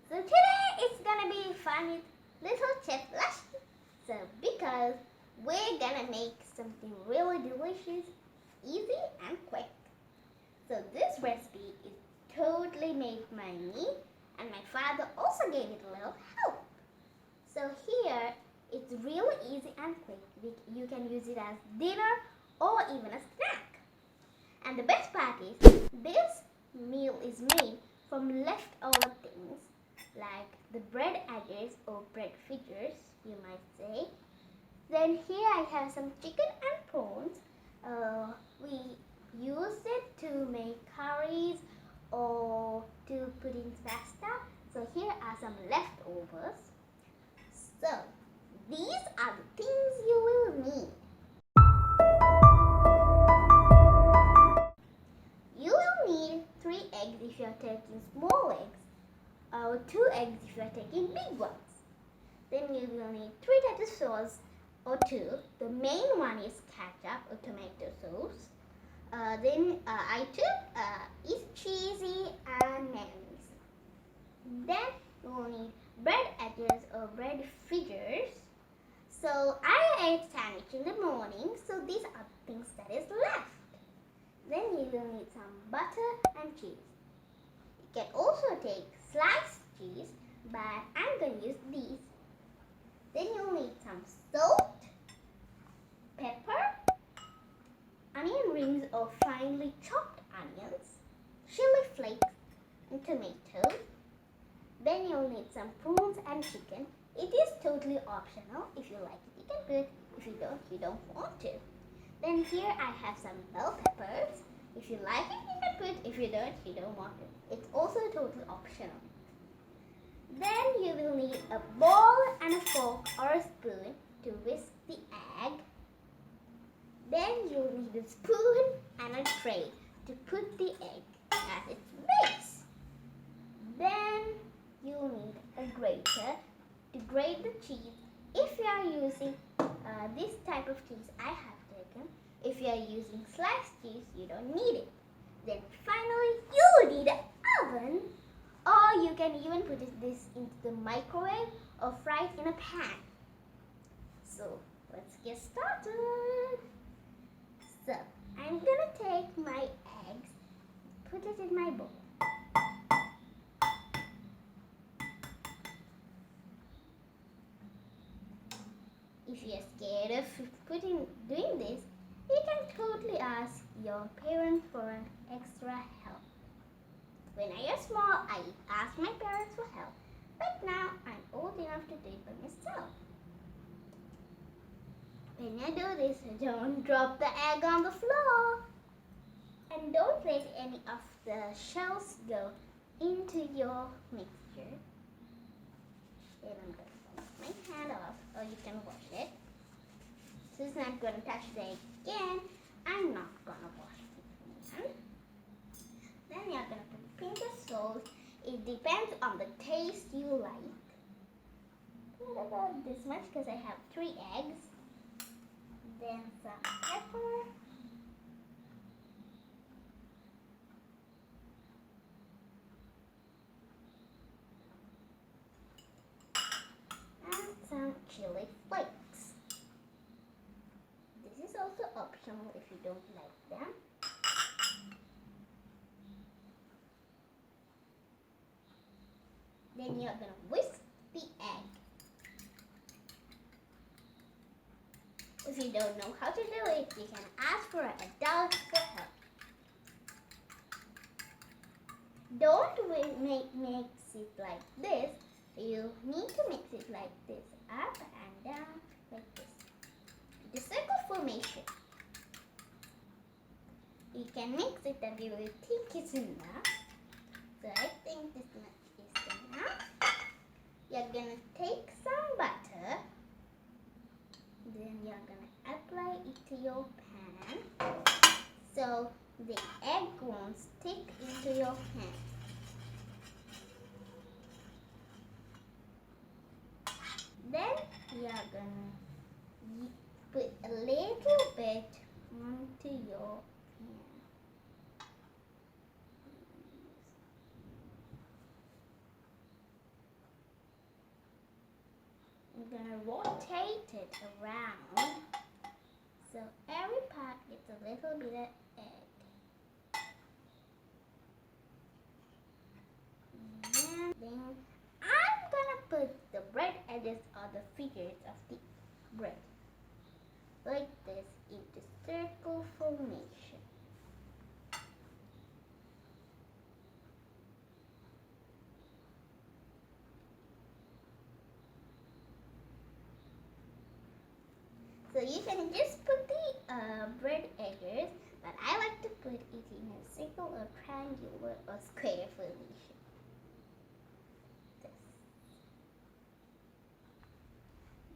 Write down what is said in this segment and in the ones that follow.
So today it's gonna be fun with little Chef Lashi. So because we're gonna make something really delicious, easy and quick. So this recipe is totally made by me, and my father also gave it a little help. So here it's really easy and quick. You can use it as dinner or even a snack. And the best part is this meal is made from leftover things like the bread edges or bread figures, you might say. Then here I have some chicken and prawns. We use it to make curries or to put in pasta. So here are some leftovers. So these are the things you will need. You will need 3 eggs if you are taking small eggs, or 2 eggs if you are taking big ones. Then you will need 3 tomato sauce or 2. The main one is ketchup or tomato sauce. Then I took is cheesy and mayonnaise. Then you will need bread edges or bread figures. So I ate sandwich in the morning, so these are things that is left. Then you will need some butter and cheese. You can also take sliced cheese, but I'm going to use these. Then you'll need some salt, pepper, onion rings or finely chopped onions, chili flakes, and tomatoes. Then you'll need some prawns and chicken. It is totally optional. If you like it, you can put. If you don't want to. Then here I have some bell peppers. If you like it, you can put. If you don't want it. It's also totally optional. Then you will need a bowl and a fork or a spoon to whisk the egg. Then you'll need a spoon and a tray to put the egg at its base. Then you'll need a grater to grate the cheese. If you are using this type of cheese I have taken, if you are using sliced cheese, you don't need it. Then finally, you will need an oven, or you can even put this into the microwave or fry it in a pan. So let's get started. So I'm gonna take my eggs, put it in my bowl. If you're scared of doing this, you can totally ask your parents for an extra help. When I was small, I asked my parents for help, but now I'm old enough to do it by myself. When you do this, don't drop the egg on the floor. And don't let any of the shells go into your mixture. Then I'm going to wash my hand off, or you can wash it. This is not going to touch the egg again. I'm not going to wash it again. Then you're going to put pinch of salt. It depends on the taste you like. Put about this much because I have 3 eggs. Then some pepper. And some chili flakes. This is also optional if you don't like them. Then you're going to whisk the egg. If you don't know how to do it, you can ask for an adult for help. Don't mix it like this. You need to mix it like this, up and down, like this. The circle formation. You can mix it and you will think it's enough. So I think this much is enough. You're going to take some butter. Then you're going to apply it to your pan so the egg won't stick into your pan. Then you're going to put a little bit onto your pan. rotate it around so every part gets a little bit of egg. And then I'm gonna put the bread edges or the figures of the bread like this into circle formation. So you can just put the bread edges, but I like to put it in a circle or triangular or square formation.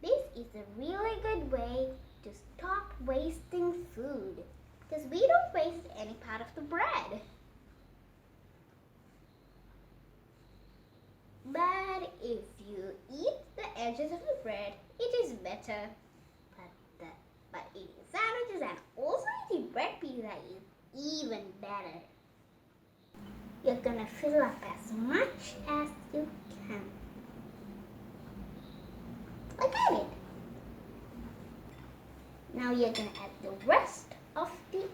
This is a really good way to stop wasting food because we don't waste any part of the bread. But if you eat the edges of the bread, it is better. But eating sandwiches and also eating bread pizza is even better. You're gonna fill up as much as you can. Like I did. Now you're gonna add the rest of the egg.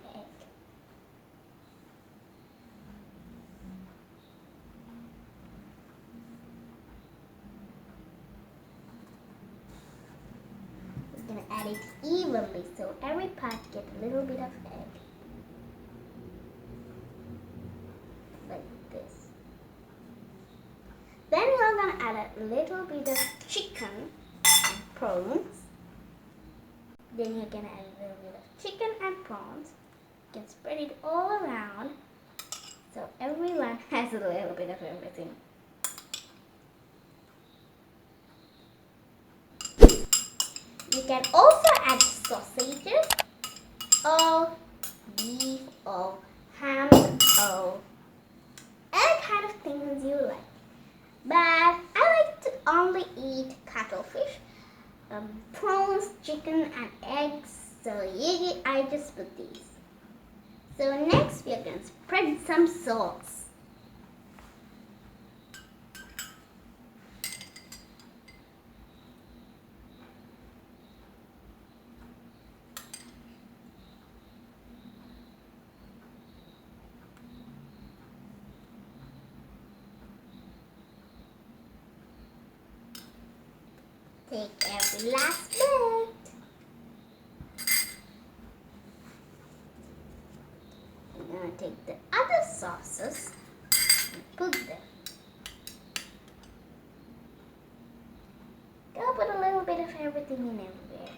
You're gonna add it evenly so every part gets a little bit of egg. Like this. Then you're gonna add a little bit of chicken and prawns. Then you're gonna add a little bit of chicken and prawns. You can spread it all around so everyone has a little bit of everything. You can also add sausages or beef or ham or any kind of things you like. But I like to only eat cuttlefish, prawns, chicken and eggs. So I just put these. So next we are going to spread some sauce. Take every last bit. I'm going to take the other sauces and put them. Go put a little bit of everything in everywhere.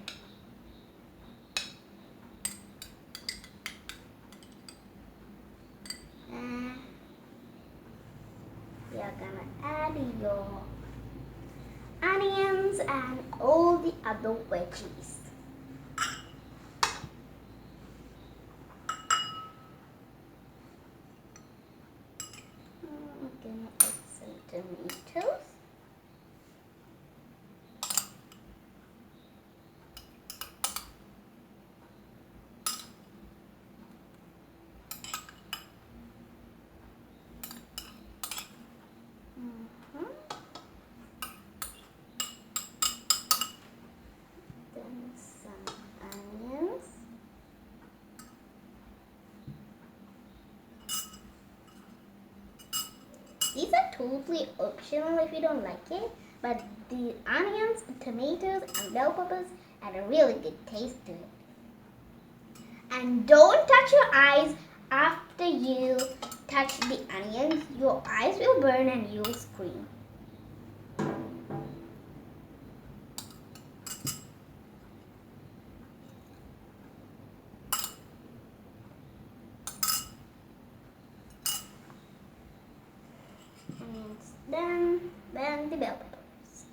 And you're going to add your onions and all the other veggies. I'm gonna add some tomatoes. Then some onions. These are totally optional if you don't like it, but the onions, tomatoes, and bell peppers add a really good taste to it. And don't touch your eyes after you touch the onions. Your eyes will burn and you'll scream. And then the bell peppers.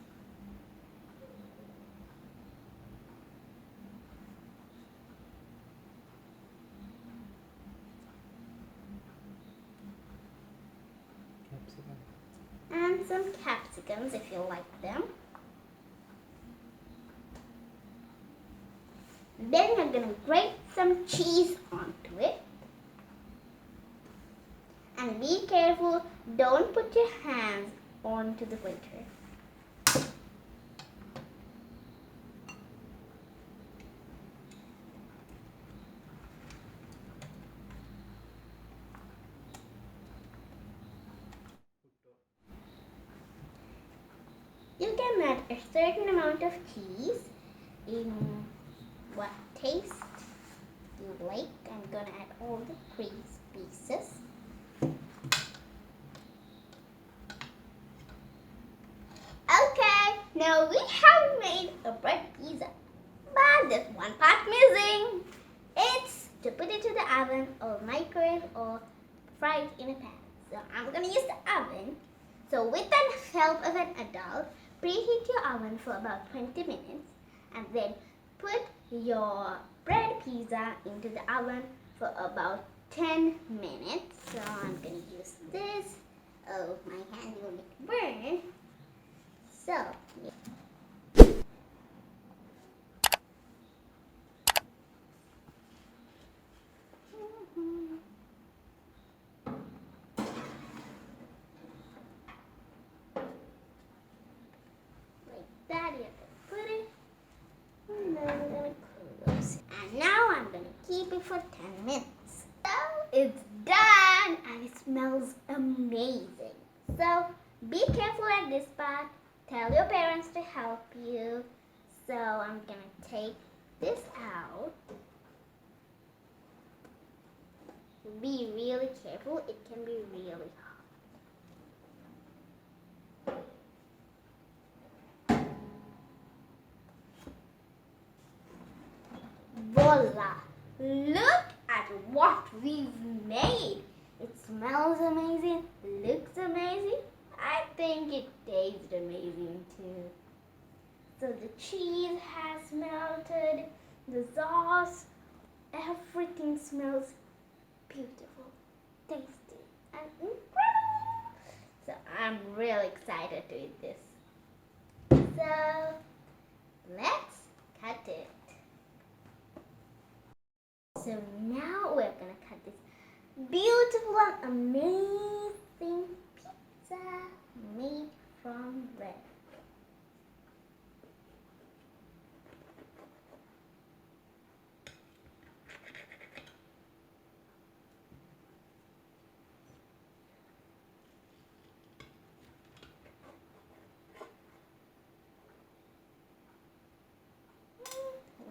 And some capsicums if you like them. Then you're going to grate some cheese onto it. And be careful, don't put your hands onto the grater. can add a certain amount of cheese in what taste you like. I'm gonna add all the cheese pieces. Okay, now we have made a bread pizza, but there's one part missing. It's to put it to the oven or microwave or fry it in a pan. So I'm gonna use the oven. So with the help of an adult, preheat your oven for about 20 minutes and then put your bread pizza into the oven for about 10 minutes. So I'm gonna use this. Oh, my hand will get burned. So, like that, you have to put it. And then I'm gonna close it. And now I'm gonna keep it for 10 minutes. So it's done and it smells amazing. So be careful at this part. Tell your parents to help you. So I'm gonna take this out. Be really careful, it can be really hot. Voila! Look at what we've made. It smells amazing, looks amazing. I think it tastes amazing too. So the cheese has melted, the sauce, everything smells beautiful, tasty, and incredible. So I'm really excited to eat this. So let's cut it. So now we're gonna cut this beautiful and amazing pizza made from bread.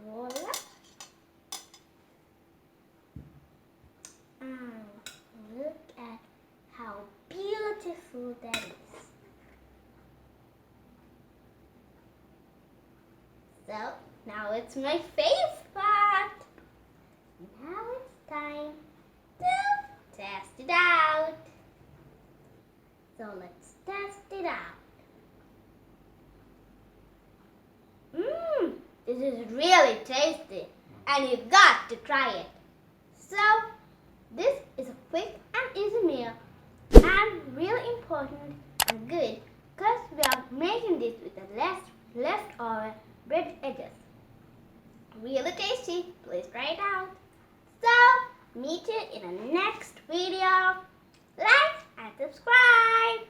Voila. And look at how beautiful that is. So now it's my favorite part. Now it's time to test it out. So let's test it out. This is really tasty and you got to try it. So this is a quick and easy meal and really important and good because we are making this with the leftover bread edges. Really tasty. Please try it out. So meet you in the next video. Like and subscribe.